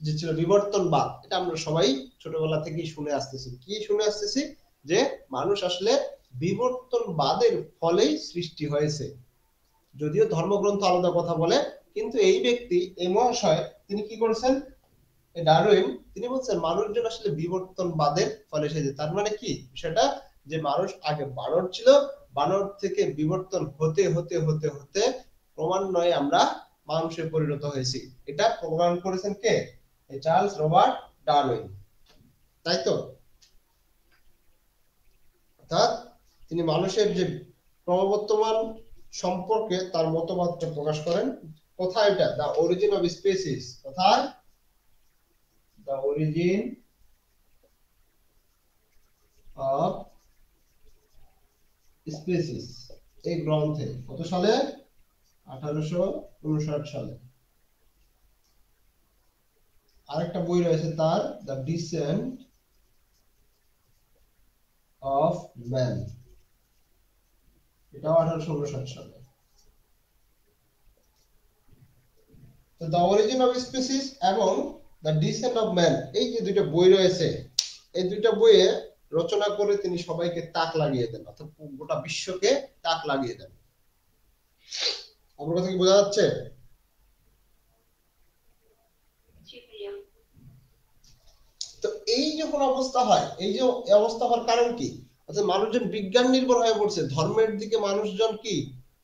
যে ছিল বিবর্তনবাদ, এটা আমরা সবাই ছোটবেলা থেকেই শুনে আসতেছি। কি শুনে আসতেছি? যে মানুষ আসলে বিবর্তনবাদের ফলেই সৃষ্টি হয়েছে। যদিও ধর্মগ্রন্থ আলাদা কথা বলে, কিন্তু এই ব্যক্তি, এই মহাশয়, তিনি কি করেছেন, ডারউইন, তিনি বলছেন মানুষজন আসলে বিবর্তনবাদের ফলে এসেছে। তার মানে কি বিষয়টা, যে মানুষ আগে বানর ছিল, বানর থেকে বিবর্তন হতে হতে হতে হতে ক্রমান্বয়ে আমরা মানুষে পরিণত হয়েছি। এটা প্রমাণ করেছেন কে? চার্লস রবার্ট ডারউইন, তাই তো? অর্থাৎ তিনি মানুষের যে ক্রমবর্ধমান সম্পর্কে তার মতবাদটা প্রকাশ করেন। কোথায় এটা? The origin of species. কোথায়? দ্য অরিজিন অফ স্পিসিস, এই গ্রন্থে। কত সালে? 1859 সালে। আরেকটা বই রয়েছে তার, দ্য ডিসেন্ট অফ ম্যান, এটাও 1859 সালে। তো দ্য অরিজিন অফ স্পিসিস এবং দ্য ডিসেন্ট অফ ম্যান, এই যে দুইটা বই রয়েছে, এই দুইটা বইয়ে রচনা করে তিনি সবাইকে তাক লাগিয়ে দেন, অর্থাৎ গোটা বিশ্বকে তাক লাগিয়ে দেন। আমার কথা কি বোঝা যাচ্ছে? তো এই যখন অবস্থা হয়, এই যে অবস্থা হওয়ার কারণ কি? অর্থাৎ মানুষজন বিজ্ঞান নির্ভর হয়ে পড়ছে, ধর্মের দিকে মানুষজন কি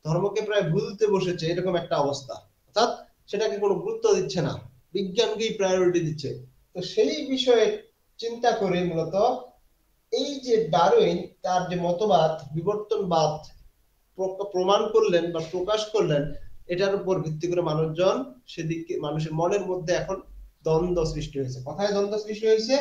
ধর্মকে প্রায় ভুলতে বসেছে, এরকম একটা অবস্থা। অর্থাৎ সেটাকে কোনো গুরুত্ব দিচ্ছে না, বিজ্ঞানকেই প্রায়োরিটি দিচ্ছে। তো সেই বিষয়ে চিন্তা করে মূলত এই যে ডারউইন তার যে মতবাদ বিবর্তনবাদ প্রমাণ করলেন বা প্রকাশ করলেন, এটার উপর ভিত্তি করে মানুষজন সেদিকে, মানুষের মনের মধ্যে এখন দ্বন্দ্ব সৃষ্টি হয়েছে। কোথায় দ্বন্দ্ব সৃষ্টি হয়েছে?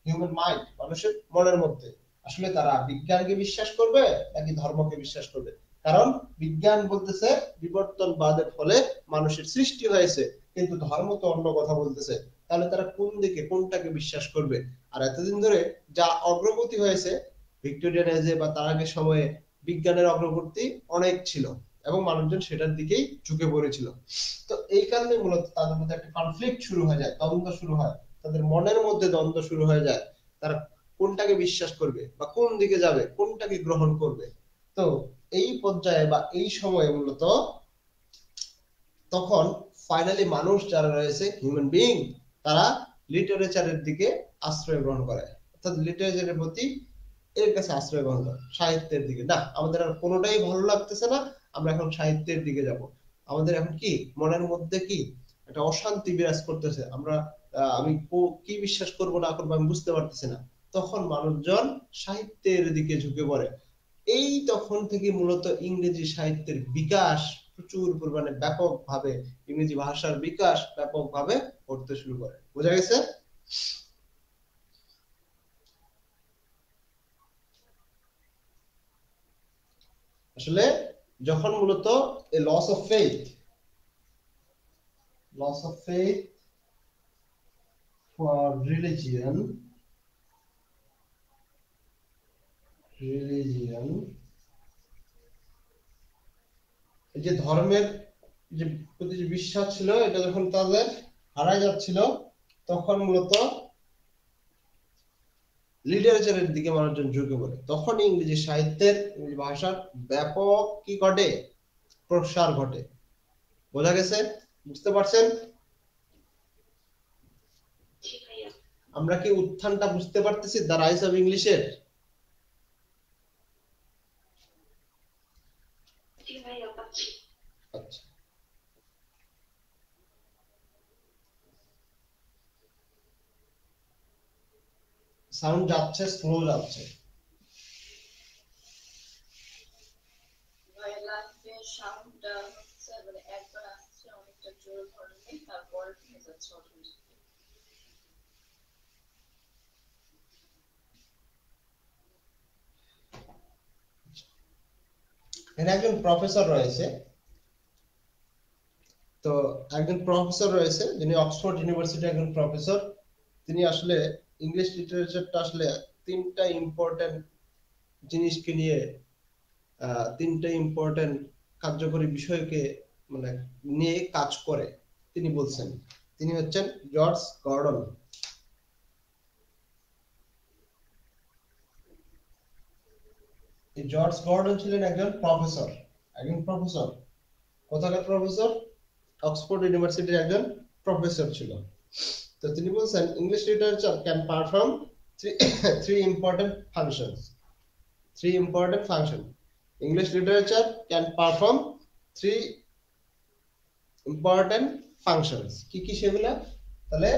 হিউম্যান মাইন্ড, মানুষের মনের মধ্যে। আসলে তারা বিজ্ঞানকে বিশ্বাস করবে নাকি ধর্মকে বিশ্বাস করবে? কারণ বিজ্ঞান বলতেছে বিবর্তনবাদের ফলে মানুষের সৃষ্টি হয়েছে, কিন্তু ধর্ম তো অন্য কথা বলতেছে। তাহলে তারা কোন দিকে, কোনটাকে বিশ্বাস করবে? আর এতদিন ধরে যা অগ্রগতি হয়েছে ভিক্টোরিয়ান এজে বা তার আগের সময়ে, বিজ্ঞানের অগ্রগতি অনেক ছিল এবং মানুষজন সেটার দিকেই ঝুঁকে পড়েছিল। তো এই কারণে মূলত তাদের মধ্যে একটা কনফ্লিক্ট শুরু হয়ে যায়, দ্বন্দ্ব শুরু হয়, তাদের মনের মধ্যে দ্বন্দ্ব শুরু হয়ে যায়। তারা কোনটাকে বিশ্বাস করবে বা কোন দিকে যাবে, কোনটাকে গ্রহণ করবে। তো এই পর্যায়ে বা এই সময়ে মূলত তখন ফাইনালি মানুষ যারা রয়েছে, হিউম্যান বিইং, তারা লিটারেচারের দিকে আশ্রয় গ্রহণ করে, অর্থাৎ লিটারেচারের প্রতি এর কাছে আশ্রয় গ্রহণ করে, সাহিত্যের দিকে। না, আমাদের আর কোনোটাই ভালো লাগতেছে না, আমরা এখন সাহিত্যের দিকে যাব। আমাদের এখন কি মনের মধ্যে কি একটা অশান্তি বিরাজ করতেছে, আমরা আমি কি বিশ্বাস করব না করবো আমি বুঝতে পারতেছি না। তখন মানুষজন সাহিত্যের দিকে ঝুঁকে পড়ে। এই তখন থেকে মূলত ইংরেজি সাহিত্যের বিকাশ প্রচুর পরিমাণে ব্যাপকভাবে, ইংরেজি ভাষার বিকাশ ব্যাপকভাবে ঘটতে শুরু করে। বোঝা গেছে? আসলে যখন মূলত a loss of faith, loss of faith for religion, religion, এই যে ধর্মের যে প্রতি যে বিশ্বাস ছিল, এটা যখন তাদের হারায় যাচ্ছিল, তখন মূলত লিটারেচারের দিকে মানুষজন ঝুঁকে পড়ে। তখন ইংরেজি সাহিত্যের, ইংরেজি ভাষার ব্যাপক কি ঘটে? প্রসার ঘটে। বোঝা গেছে? বুঝতে পারছেন? জি ভাইয়া। আমরা কি উত্থানটা বুঝতে পারতেছি, দ্য রাইজ অফ ইংলিশের? জি ভাইয়া, পাচ্ছি। আচ্ছা, সাউন্ড যাচ্ছে, স্লো যাচ্ছে। ভাইয়া লাইফে সাউন্ডটা হচ্ছে মানে একবার আসছে অনেকটা জোর ধরনে, তারপর থেমে যাচ্ছে অটোমেটিক। এখানে একজন প্রফেসর রয়েছে, তো একজন প্রফেসর রয়েছে যিনি অক্সফোর্ড ইউনিভার্সিটির একজন প্রফেসর। তিনি আসলে ইংলিশ লিটারেচারটা আসলে তিনটা ইম্পর্টেন্ট জিনিসকে নিয়ে, তিনটা ইম্পর্টেন্ট কার্যকরী বিষয়কে মানে নিয়ে কাজ করে। তিনি বলছেন, তিনি হচ্ছেন জর্জ গর্ডন। এই জর্জ গর্ডন ছিলেন একজন প্রফেসর, একজন প্রফেসর। কোথাকার প্রফেসর? অক্সফোর্ড ইউনিভার্সিটির একজন প্রফেসর ছিল। তো তিনি বলছেন English literature can perform three important functions. Three important function. English literature can perform three important functions. কি কি সেগুলা? তাহলে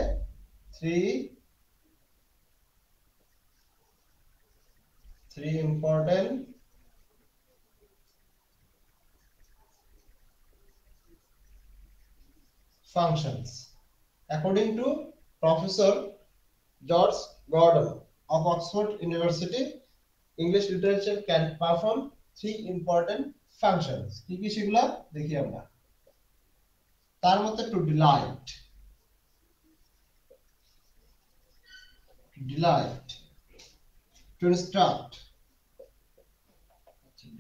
three important functions according to Professor George Gordon of Oxford University. English literature can perform three important functions. কি কি সেগুলা দেখি আমরা। তার মধ্যে to delight, delight, to instruct,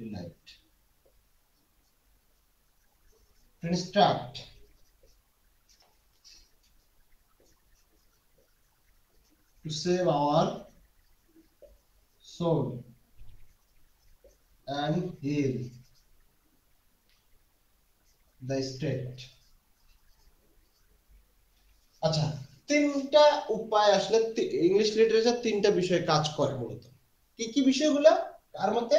delight, to instruct, to save our soul and heal the state. আচ্ছা, তিনটা উপায় আসলে ইংলিশ লিটারেচার তিনটা বিষয়ে কাজ করে মূলত। কি কি বিষয়গুলো? তার মধ্যে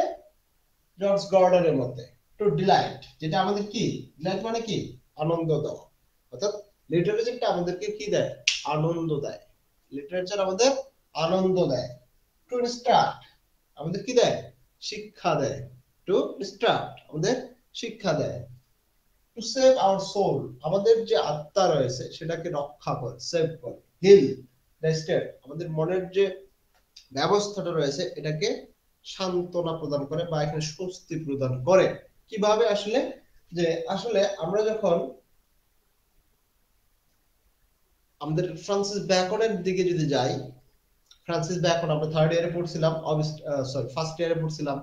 জর্জ গর্ডনের মধ্যে টু ডিলাইট, যেটা আমাদের কি ডিলাইট মানে কি আনন্দ দেওয়া, অর্থাৎ লিটারেচারটা আমাদেরকে কি দেয়? আনন্দ দেয়। লিটারেচার আমাদের আনন্দ দেয়। টু ইনস্ট্রাক্ট, আমাদের কি দেয়? শিক্ষা দেয়। টু ইনস্ট্রাক্ট, আমাদের শিক্ষা দেয়। টু সেভ আওয়ার সোল, আমাদের যে আত্মা রয়েছে সেটাকে রক্ষা করে, সেভ করে, হিল দ্য স্টেট, আমাদের মনের যে ব্যবস্থাটা রয়েছে এটাকে সান্ত্বনা প্রদান করে বা এখানে স্বস্তি প্রদান করে। কিভাবে আসলে, যে আসলে আমরা যখন আমাদের ফ্রান্সিস ব্যাকনের দিকে যদি যাই, ফ্রান্সিস ব্যাকন আমরা থার্ড ইয়ারে পড়ছিলাম, সরি ফার্স্ট ইয়ারে পড়ছিলাম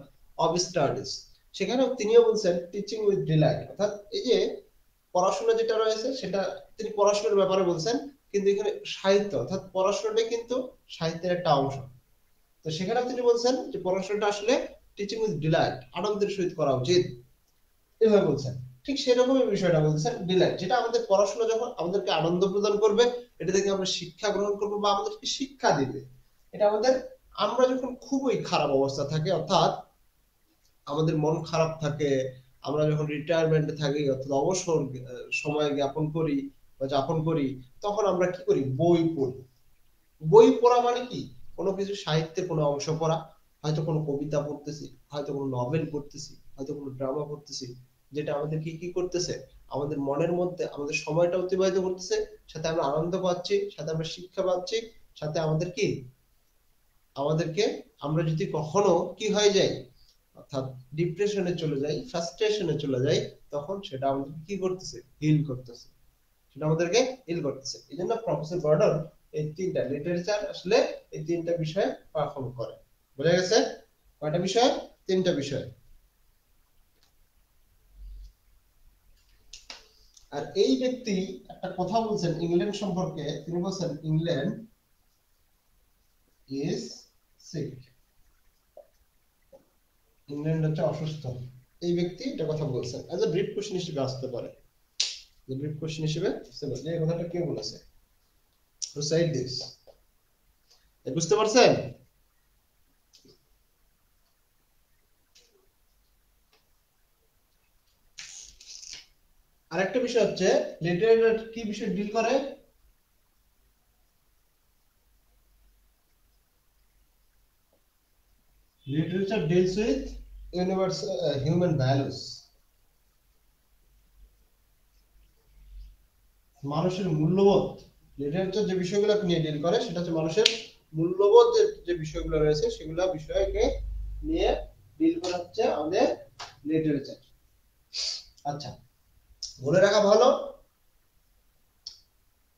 অব স্টাডিজ, সেখানেও তিনিও বলছেন টিচিং উইথ ডিলাইট, অর্থাৎ এই যে পড়াশোনা যেটা রয়েছে সেটা তিনি পড়াশোনার ব্যাপারে বলছেন, কিন্তু এখানে সাহিত্য অর্থাৎ পড়াশোনাটাই কিন্তু সাহিত্যের একটা অংশ। তো সেখানে তিনি বলছেন যে পড়াশোনাটা আসলে টিচিং উইথ ডিলাইট, আনন্দের সহিত করা উচিত, এভাবে বলছেন। ঠিক সেরকমই বিষয়টা বলছেন ডিলাইট, যেটা আমাদের পড়াশোনা যখন আমাদেরকে আনন্দ প্রদান করবে, এটা থেকে আমরা শিক্ষা গ্রহণ করবো বা আমাদেরকে শিক্ষা দিবে, এটা আমাদের, আমরা যখন খুবই খারাপ অবস্থা থাকে, অর্থাৎ আমাদের মন খারাপ থাকে, আমরা যখন রিটায়ারমেন্টে থাকি অর্থাৎ অবসর সময় জ্ঞাপন করি বা যাপন করি, তখন আমরা কি করি, বই পড়ি। বই পড়া মানে কি, কোনো কিছু সাহিত্যের কোনো অংশ পড়া, হয়তো কোনো কবিতা পড়তেছি, হয়তো কোনো নভেল পড়তেছি, হয়তো কোনো ড্রামা পড়তেছি, যেটা আমাদের কি কি করতেছে, আমাদের মনের মধ্যে আমাদের সময়টা অতিবাহিত করতেছে, সাথে আমরা আনন্দ পাচ্ছি, সাথে আমরা শিক্ষা পাচ্ছি, সাথে আমাদের কি, আমাদেরকে, আমরা যদি কখনো কি হয়ে যাই, অর্থাৎ ডিপ্রেশনে চলে যাই, ফ্রাস্ট্রেশনে চলে যাই, তখন সেটা আমাদেরকে কি করতেছে, হিল করতেছে, সেটা আমাদেরকে হিল করতেছে। এই জন্য প্রফেসর গর্ডন এই তিনটা লিটারেচার আসলে এই তিনটা বিষয়ে পারফর্ম করে। বোঝা গেছে? কয়টা বিষয়? তিনটা বিষয়। আর এই ব্যক্তি একটা কথা বলছেন ইংল্যান্ড সম্পর্কে, তিনি বলছেন ইংল্যান্ড ইজ সিক, ইংল্যান্ড হচ্ছে অসুস্থ। এই ব্যক্তি এটা কথা বলছেন, এজ এ ব্রিফ কোশ্চেন হিসেবে আসতে পারে, যে ব্রিফ কোশ্চেন হিসেবে যে এই কথাটা কে বলেছে, হু সেড দিস, বুঝতে পারছেন? আরেকটা বিষয় হচ্ছে লিটারেচার কি বিষয় ডিল করে, literature deals with universal human values, মানুষের মূল্যবোধ। লিটারেচার যে বিষয়গুলো নিয়ে ডিল করে সেটা হচ্ছে মানুষের মূল্যবোধ, যে বিষয়গুলো রয়েছে সেগুলো বিষয়কে নিয়ে ডিল করা হচ্ছে আমাদের লিটারেচার। আচ্ছা, বলে রাখা ভালো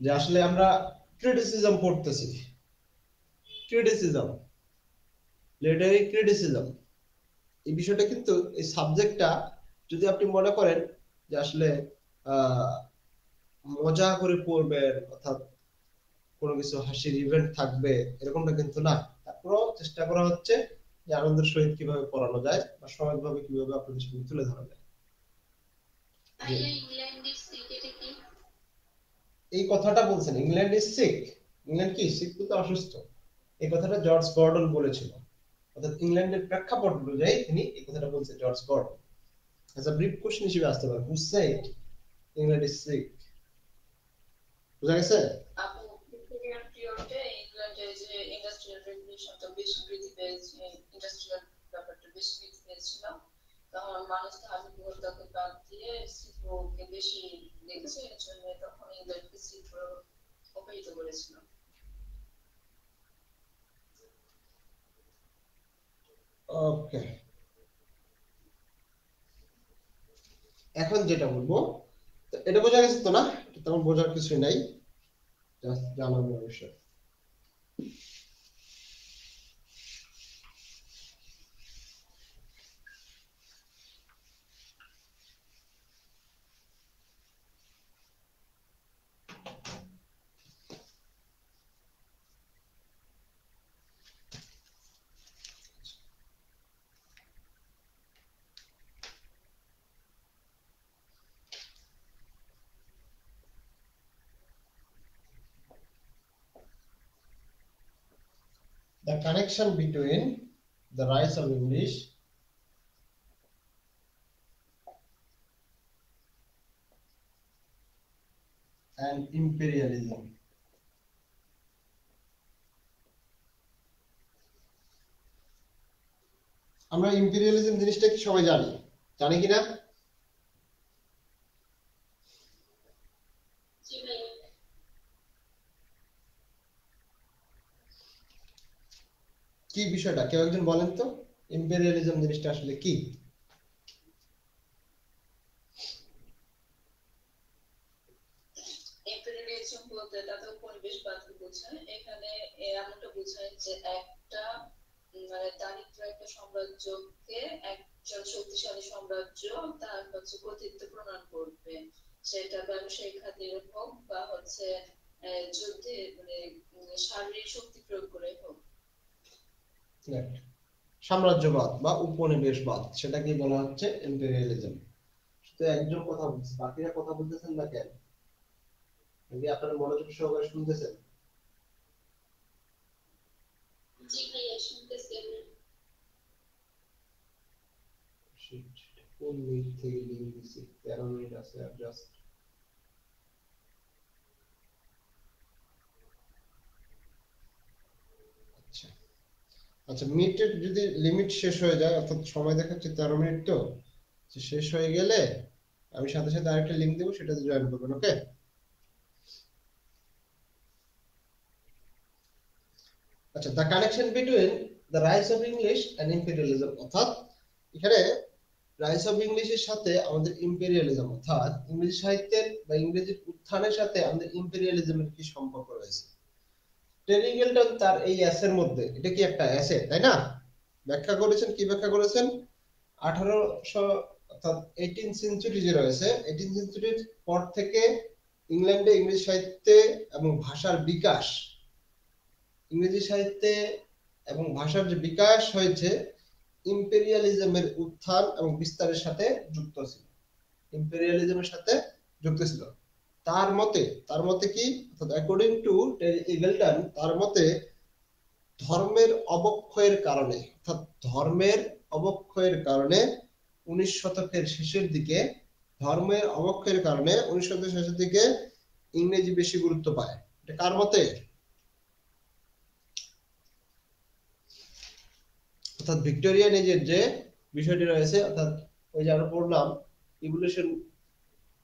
যে আসলে আমরা ক্রিটিসিজম পড়তেছি, ক্রিটিসিজম, লিটারি ক্রিটিসিজম, এই বিষয়টা কিন্তু, এই সাবজেক্টটা যদি আপনি মনে করেন যে আসলে আহ মজা করে পড়বেন, অর্থাৎ কোনো কিছু হাসির ইভেন্ট থাকবে, এরকমটা কিন্তু না। তারপরেও চেষ্টা করা হচ্ছে যে আনন্দের সহিত কিভাবে পড়ানো যায় বা সহজভাবে কিভাবে আপনাদের সামনে তুলে ধরা যায়। ভাইয়া ইংল্যান্ডের সিটি কি? এই কথাটা বলছেন ইংল্যান্ড ইজ সিক, ইংল্যান্ড কি সিক, তো অসুস্থ, এই কথাটা জর্জ গর্ডন বলেছিল, অর্থাৎ ইংল্যান্ডের প্রেক্ষাপট অনুযায়ী তিনি এই কথাটা বলছেন জর্জ গর্ডন। আচ্ছা, ব্রিফ কোশ্চেন হিসেবে আসতে পারে, who said England is sick, বুঝা গেছে? আপু ভিক্টোরিয়ান পিরিয়ডে ইংল্যান্ডে যে ইন্ডাস্ট্রিয়াল রেভলিউশনটা বেশি বৃদ্ধি পেয়েছে, ইন্ডাস্ট্রিয়াল ব্যাপারটা বেশি বৃদ্ধি পেয়েছিল, তখন মানুষ ধার্মিকতাকে বাদ দিয়ে শিল্পকে বেশি দেখেছে, এর জন্য তখন ইংল্যান্ডকে শিল্প অপহিত করেছিল। ওকে, এখন যেটা বলবো, তো এটা বোঝা গেছে তো না, এটা তেমন বোঝার কিছু নাই, জাস্ট জানানোর বিষয়। The connection between the rise of English and imperialism. আমরা ইম্পেরিয়ালিজম জিনিসটা কি সবাই জানি, জানি কিনা? কি বিষয়টা কেউ একজন বলেন তো, ইম্পেরিয়ালিজম জিনিসটা আসলে কি? ইম্পেরিয়ালিজম বলতে তাতে উপনিবেশবাদকে বোঝায়। এখানে এমনটা বোঝায় যে একটা মানে দারিদ্র একটা সাম্রাজ্যকে একজন শক্তিশালী সাম্রাজ্য তার কর্তৃত্ব প্রমাণ করবে, সেটা ব্যবসায়িক খাতিরে হোক বা যুদ্ধে মানে শারীরিক শক্তি প্রয়োগ করে হোক। সাম্রাজ্যবাদ বা উপনিবেশবাদ সেটাকে বলা হচ্ছে ইম্পেরিয়ালিজম। তো একজন কথা বলছে, বাকিরা কথা বলতেছেন না কেন? যদি আপনারা মনোযোগ সহকারে শুনতেছেন। জি ভাইয়া শুনতেছি আমি। কোন মিনিট থেকে লিঙ্ক দিছি? 13 মিনিট আছে আর জাস্ট। আচ্ছা আচ্ছা, মিনিটের যদি লিমিট শেষ হয়ে যায়, অর্থাৎ সময় দেখাচ্ছে 13 মিনিট, তো শেষ হয়ে গেলে আমি সাথে সাথে আরেকটা লিংক দেবো, সেটাতে জয়েন করবেন। ওকে? আচ্ছা, the connection between the rise of English and imperialism, অর্থাৎ এখানে রাইজ অফ ইংলিশের সাথে আমাদের ইম্পেরিয়ালিজম, অর্থাৎ ইংরেজি সাহিত্যের বা ইংরেজির উত্থানের সাথে আমাদের ইম্পেরিয়ালিজমের কি সম্পর্ক রয়েছে। টেরি গিল্টন তার এই এসের মধ্যে, এটা কি একটা এসে তাই না, ব্যাখ্যা করেছেন। কি ব্যাখ্যা করেছেন? 1800 অর্থাৎ 18 সেঞ্চুরি যে রয়েছে, 18 সেঞ্চুরির পর থেকে ইংল্যান্ডে ইংরেজি সাহিত্যে এবং ভাষার বিকাশ, ইংরেজি সাহিত্যে এবং ভাষার যে বিকাশ হয়েছে ইম্পেরিয়ালিজমের উত্থান এবং বিস্তারের সাথে যুক্ত ছিল। ইম্পেরিয়ালিজমের সাথে যুক্ত ছিল। তার মতে কি, অর্থাৎ অ্যাকর্ডিং টু টেরি ইগলটন, তার মতে ধর্মের অবক্ষয়ের কারণে, অর্থাৎ ধর্মের অবক্ষয়ের কারণে 19 শতকের শেষের দিকে, ধর্মের অবক্ষয়ের কারণে 19 শতকের শেষের দিকে ইংরেজি বেশি গুরুত্ব পায়। এটা কার মতে? অর্থাৎ ভিক্টোরিয়ান এজের যে বিষয়টি রয়েছে, অর্থাৎ ওই যে আমরা পড়লাম ইভলিউশন,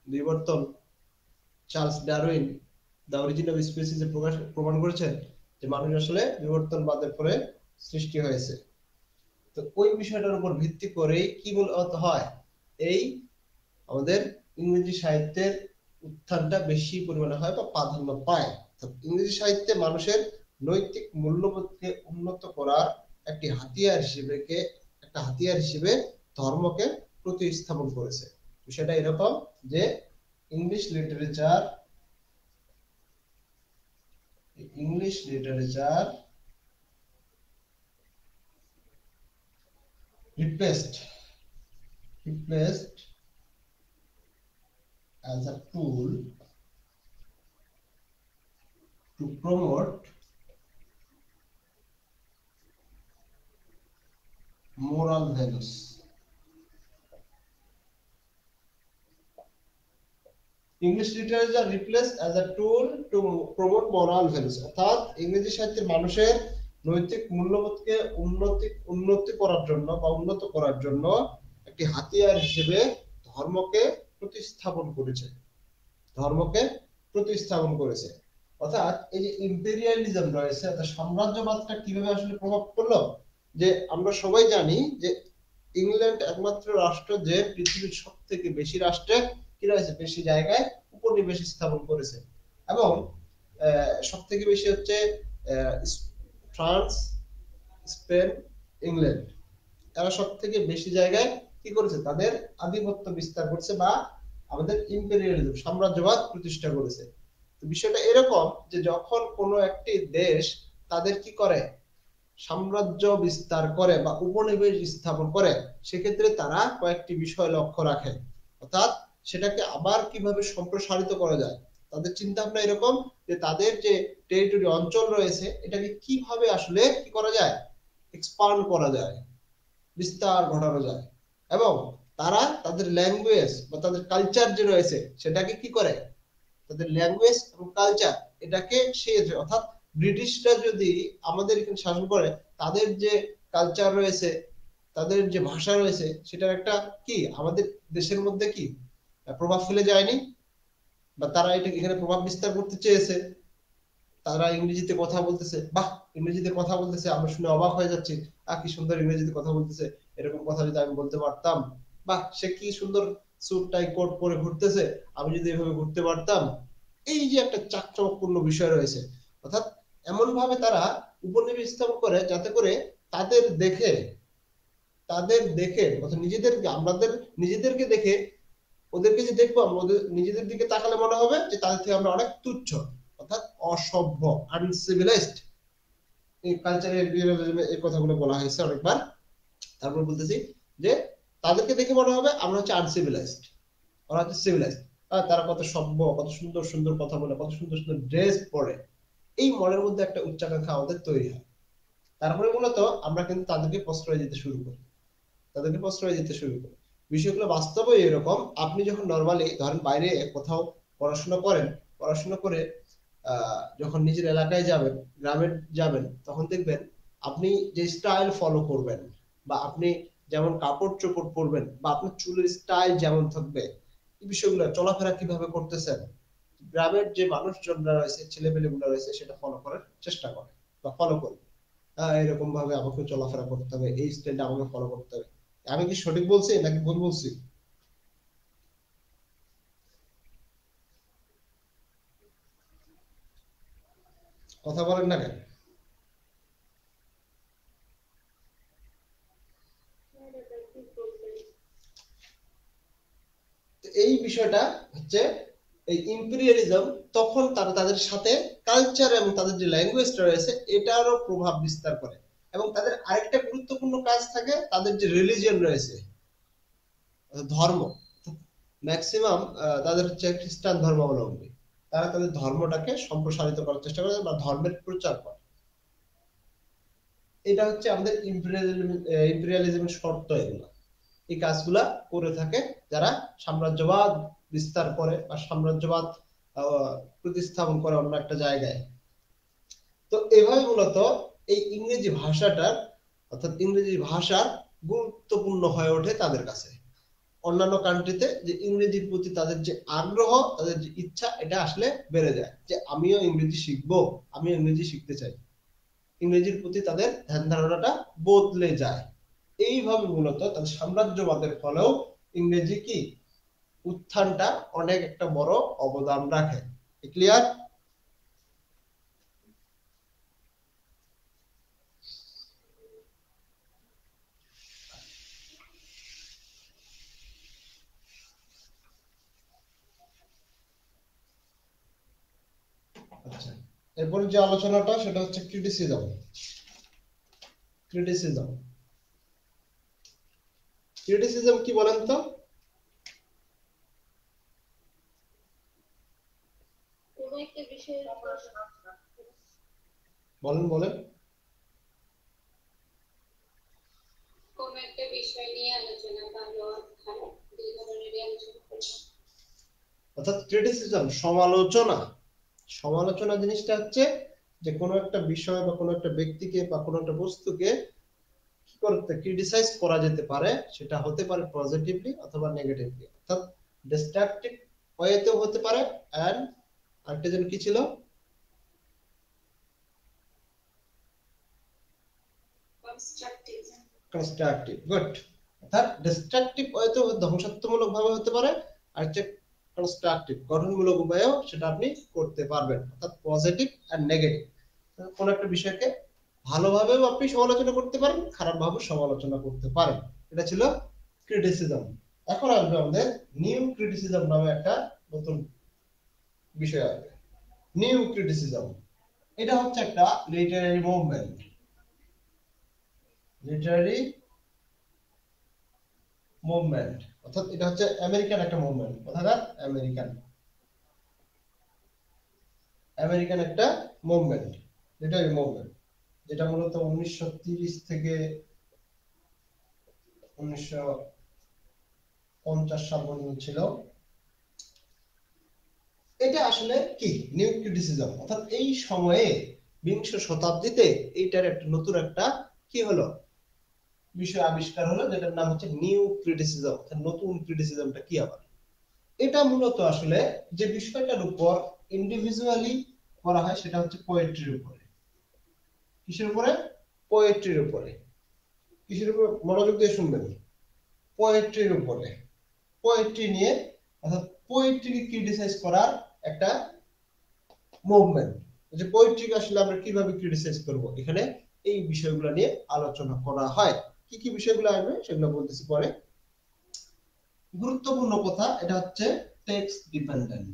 বিবর্তন, Charles Darwin the origin of species এর প্রমাণ করেছেন যে মানুষ আসলে বিবর্তনবাদের পরে সৃষ্টি হয়েছে। তো ওই বিষয়টার উপর ভিত্তি করেই কি মূলত হয়, এই আমাদের ইংরেজি সাহিত্যের উত্থানটা বেশি পরিমাণে হয় বা প্রাধান্য পায়। ইংরেজি সাহিত্যে মানুষের নৈতিক মূল্যবোধকে উন্নত করার একটি হাতিয়ার হিসেবে ধর্মকে প্রতিস্থাপন করেছে। বিষয়টা এরকম যে English literature replaced as a tool to promote moral values. English literature replaced as a tool to promote moral values, অর্থাৎ ইংরেজি সাহিত্যের মানুষের নৈতিক মূল্যবোধকে উন্নত করার জন্য একটি হাতিয়ার হিসেবে ধর্মকে প্রতিস্থাপন করেছে। অর্থাৎ এই যে ইম্পেরিয়ালিজম রয়েছে, অর্থাৎ সাম্রাজ্যবাদটা কিভাবে আসলে প্রভাব পড়লো, যে আমরা সবাই জানি যে ইংল্যান্ড একমাত্র রাষ্ট্র যে পৃথিবীর সবথেকে বেশি রাষ্ট্রে কি রয়েছে, বেশি জায়গায় উপনিবেশ স্থাপন করেছে, এবং সবথেকে বেশি হচ্ছে ফ্রান্স, স্পেন, ইংল্যান্ড, এরা সবথেকে বেশি জায়গায় কি করেছে, তাদের আধিপত্য বিস্তার করছে বা আমাদের ইম্পেরিয়ালিজম সাম্রাজ্যবাদ প্রতিষ্ঠা করেছে। তো বিষয়টা এরকম যে যখন কোনো একটি দেশ তাদের কি করে, সাম্রাজ্য বিস্তার করে বা উপনিবেশ স্থাপন করে, সেক্ষেত্রে তারা কয়েকটি বিষয় লক্ষ্য রাখে, অর্থাৎ সেটাকে আবার কিভাবে সম্প্রসারিত করা যায়। তাদের চিন্তা ভাবনা এরকম যে তাদের যে টেরিটরি অঞ্চল রয়েছে এটাকে কিভাবে আসলে কি করা যায়, এক্সপান্ড করা যায়, বিস্তার ঘটানো যায়, এবং তারা তাদের ল্যাঙ্গুয়েজ বা তাদের কালচার যে রয়েছে সেটাকে কি করে, তাদের ল্যাঙ্গুয়েজ এবং কালচার এটাকে অর্থাৎ ব্রিটিশরা যদি আমাদের এখানে শাসন করে, তাদের যে কালচার রয়েছে, তাদের যে ভাষা রয়েছে, সেটার একটা কি আমাদের দেশের মধ্যে কি প্রভাব ফেলে যায়নি, বা তারা এটা এখানে প্রভাব বিস্তার করতে চেয়েছে। তারা ইংরেজিতে কথা বলতেছে, বাহ ইংরেজিতে কথা বলতেছে, আমরা শুনে অবাক হয়ে যাচ্ছি, কি সুন্দর ইংরেজিতে কথা বলতেছে, এরকম কথা যদি আমি বলতে পারতাম, বাহ সে কি সুন্দর স্যুট টাই কোট পরে ঘুরতেছে, আমি যদি এভাবে ঘুরতে পারতাম। এই যে একটা চাকচমকপূর্ণ বিষয় রয়েছে, অর্থাৎ এমন ভাবে তারা উপনিবেশ স্থাপন করে যাতে করে তাদের দেখে অর্থাৎ নিজেদেরকে আমাদের নিজেদেরকে দেখে ওদেরকে যে দেখবো আমরা ওদের নিজেদের দিকে তাকালে মনে হবে যে তাদের থেকে আমরা অনেক তুচ্ছ, অর্থাৎ অসভ্য, আনসিভিলাইজড। এই কালচারাল ইম্পেরিয়ালিজমে এই কথাগুলো বলা হয়েছে অনেকবার। তারপর বলতেছি যে তাদেরকে দেখে মনে হবে আমরা হচ্ছে আনসিভিলাইজড, ওরা হচ্ছে সিভিলাইজড। তারা কত সভ্য, কত সুন্দর সুন্দর কথা বলে, কত সুন্দর সুন্দর ড্রেস পরে, এই মনের মধ্যে একটা উচ্চাকাঙ্ক্ষা আমাদের তৈরি হয়। তারপরে মূলত আমরা কিন্তু তাদেরকে প্রশ্রয় দিতে শুরু করি, বিষয়গুলো বাস্তবে এরকম। আপনি যখন নরমালি ধরেন বাইরে কোথাও পড়াশোনা করেন, পড়াশোনা করে যখন নিজের এলাকায় যাবেন, গ্রামে যাবেন, তখন দেখবেন আপনি যে স্টাইল ফলো করবেন, বা আপনি যেমন কাপড় চোপড় পরবেন, বা আপনার চুলের স্টাইল যেমন থাকবে, এই বিষয়গুলো চলাফেরা কিভাবে করতেছেন, গ্রামের যে মানুষজনরা রয়েছে, ছেলেপেলেগুলো রয়েছে, সেটা ফলো করার চেষ্টা করে বা ফলো করবে। এরকম ভাবে আমাকে চলাফেরা করতে হবে, এই স্টাইলটা আমাকে ফলো করতে হবে। আমি কি সঠিক বলছি নাকি ভুল বলছি? কথা বলেন না কেন? এই বিষয়টা হচ্ছে এই ইম্পেরিয়ালিজম, তখন তারা তাদের সাথে কালচার এবং তাদের যে ল্যাঙ্গুয়েজটা রয়েছে এটারও প্রভাব বিস্তার করে। এবং তাদের আরেকটা গুরুত্বপূর্ণ কাজ থাকে, তাদের যে রিলিজিয়ন রয়েছে, ধর্ম, ম্যাক্সিমাম তাদের হচ্ছে খ্রিস্টান ধর্মাবলম্বী, তারা তাদের ধর্মটাকে সম্প্রসারিত করার চেষ্টা করে বা ধর্মের প্রচার করে। এটা হচ্ছে আমাদের ইম্পেরিয়ালিজমের শর্ত। এগুলা, এই কাজগুলা করে থাকে যারা সাম্রাজ্যবাদ বিস্তার করে বা সাম্রাজ্যবাদ প্রতিস্থাপন করে অন্য একটা জায়গায়। তো এভাবে মূলত এই ইংরেজি ভাষাটার, অর্থাৎ ইংরেজি ভাষা গুরুত্বপূর্ণ হয়ে ওঠে তাদের কাছে। অন্যান্য কান্ট্রিতে যে ইংরেজির প্রতি তাদের যে আগ্রহ, তাদের যে ইচ্ছা, এটা আসলে বেড়ে যায় যে আমিও ইংরেজি শিখবো, আমিও ইংরেজি শিখতে চাই। ইংরেজির প্রতি তাদের ধ্যান ধারণাটা বদলে যায়। এইভাবে মূলত তাদের সাম্রাজ্যবাদের ফলেও ইংরেজি কি উত্থানটা অনেক একটা বড় অবদান রাখে। ক্লিয়ার? আচ্ছা, এরপরে যে আলোচনাটা সেটা হচ্ছে ক্রিটিসিজম। ক্রিটিসিজম ক্রিটিসিজম কি বলেন তো? কোনো একটা বিষয়ের উপর বলেন বলেন। কোনো একটা বিষয় নিয়ে আলোচনা, ভালো খারাপ দুই ধরনেরই আলোচনা করবো। অর্থাৎ ক্রিটিসিজম সমালোচনা। সমালোচনা জিনিসটা হচ্ছে যে কোনো একটা বিষয় বা কোনো একটা ব্যক্তিকে বা কোনো একটা বস্তুকে কি করতে ক্রিটিসাইজ করা যেতে পারে, সেটা হতে পারে পজিটিভলি অথবা নেগেটিভলি, অর্থাৎ ডিস্ট্রাকটিভ ওয়েতেও হতে পারে, এন্ড আরেকটা যেন কি ছিল, কনস্ট্রাকটিভ। গুড। অর্থাৎ ডিস্ট্রাকটিভ ওয়েতেও ধ্বংসাত্মক ভাবে হতে পারে, আর যে কনস্ট্রাকটিভ গঠনমূলক উপায়েও সেটা আপনি করতে পারবেন, অর্থাৎ পজিটিভ আর নেগেটিভ। কোন একটা বিষয়কে ভালোভাবেও আপনি সমালোচনা করতে পারেন, খারাপ ভাবে সমালোচনা করতে পারেন। এটা ছিল ক্রিটিসিজম। এখন আসবে আমাদের নিউ ক্রিটিসিজম নামে একটা নতুন বিষয় আসবে। নিউ ক্রিটিসিজম, এটা হচ্ছে একটা লিটারারি মুভমেন্ট। লিটারারি মুভমেন্ট, অর্থাৎ এটা হচ্ছে আমেরিকান একটা মুভমেন্ট। কোথাকার? আমেরিকান। আমেরিকান একটা মুভমেন্ট, লিটারারি মুভমেন্ট, যেটা মূলত 1930 থেকে 1950 সাল পর্যন্ত ছিল। এটা আসলে কি নিউ ক্রিটিসিজম, অর্থাৎ এই সময়ে বিংশ শতাব্দীতে এইটার একটা নতুন একটা কি হলো বিষয় আবিষ্কার হলো, যেটার নাম হচ্ছে নিউ ক্রিটিসিজম। অর্থাৎ নতুন ক্রিটিসিজমটা কি আবার? এটা মূলত আসলে যে বিষয়টার উপর ইন্ডিভিজুয়ালি করা হয় সেটা হচ্ছে পোয়েট্রির উপরে। কিসের উপরে? পোয়েট্রির উপরে। কিসের উপরে? মনোযোগ দিয়ে শুনবেন। পোয়েট্রির উপরে। পোয়েট্রি নিয়ে, অর্থাৎ পোয়েট্রিকে ক্রিটিসাইজ করার একটা মুভমেন্ট, যে পোয়েট্রিকে আসলে আমরা কিভাবে ক্রিটিসাইজ করব, এখানে এই বিষয়গুলো নিয়ে আলোচনা করা হয়। কি কি বিষয়গুলো আসবে সেগুলো বলতেছি পরে। গুরুত্বপূর্ণ কথা, এটা হচ্ছে টেক্সট ডিপেন্ডেন্ট।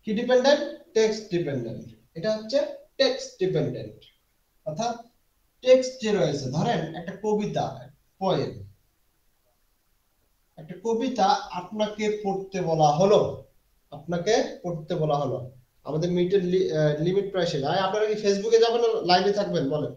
কি ডিপেন্ডেন্ট? Text dependent. এটা হচ্ছে টেক্সট ডিপেন্ডেন্ট, অর্থাৎ টেক্সট যে রয়েছে, ধরেন একটা কবিতা, পোয়েম, একটা কবিতা আপনাকে পড়তে বলা হলো, আপনাকে পড়তে বলা হলো। আমাদের মিনিটের লিমিট প্রায় শেষ। আপনারা কি ফেসবুকে যাবেন না লাইভে থাকবেন বলেন?